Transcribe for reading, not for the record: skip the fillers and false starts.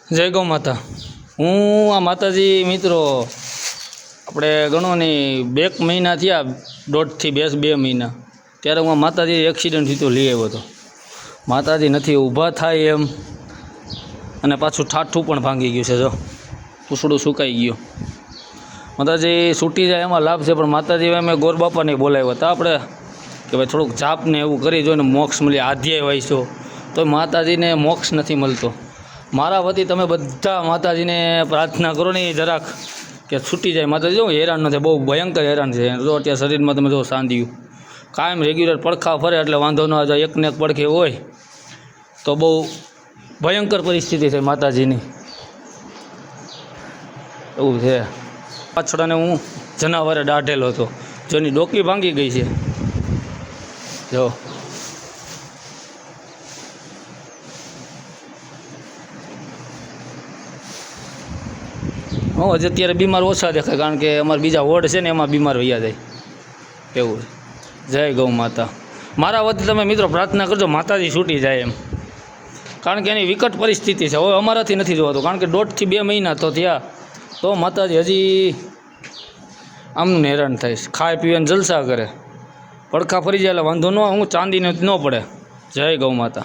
જય ગૌ માતા। હું આ માતાજી મિત્રો આપણે ગણો ને 2 મહિના થયા, 1.5 થી 2 મહિના, ત્યારે હું આ માતાજી એક્સિડન્ટ થયો લઈ આવ્યો હતો। માતાજી નથી ઊભા થાય એમ, અને પાછું ઠાઠું પણ ભાંગી ગયું છે। જો પૂછડું સુકાઈ ગયું। માતાજી છૂટી જાય એમાં લાભ છે, પણ માતાજી અમે ગોર બાપાને બોલાવ્યા હતા આપણે કે ભાઈ થોડુંક જાપને એવું કરી જોઈને મોક્ષ મળી। આધ્યાય વાંચ્યો તો માતાજીને મોક્ષ નથી મળતો। મારા વતી તમે બધા માતાજીને પ્રાર્થના કરો ને જરાક કે છૂટી જાય માતાજી। જો હેરાન નથી, બહુ ભયંકર હેરાન છે। જો અત્યારે શરીરમાં તમે જો સાંધ્યું કાયમ રેગ્યુલર પડખા ફરે એટલે વાંધો ન આવે। એકને એક પડખે હોય તો બહુ ભયંકર પરિસ્થિતિ છે માતાજીની, એવું છે। પાછળને હું જનાવરે દાઢેલો હતો, જેની ડોકી ભાંગી ગઈ છે। જો હજી અત્યારે બીમાર ઓછા દેખાય, કારણ કે અમારા બીજા વોર્ડ છે ને એમાં બીમાર વૈયા જાય એવું છે। જય ગૌ માતા। મારા વતી તમે મિત્રો પ્રાર્થના કરજો માતાજી છૂટી જાય એમ, કારણ કે એની વિકટ પરિસ્થિતિ છે। હવે અમારાથી નથી જોવાતું, કારણ કે 1.5 થી 2 મહિના તો થયા, તો માતાજી હજી આમનું હેરાન થાય છે। ખાય પીવાને જલસા કરે, પડખા ફરી જાય એટલે વાંધો ન, હું ચાંદીને ન પડે। જય ગૌ માતા।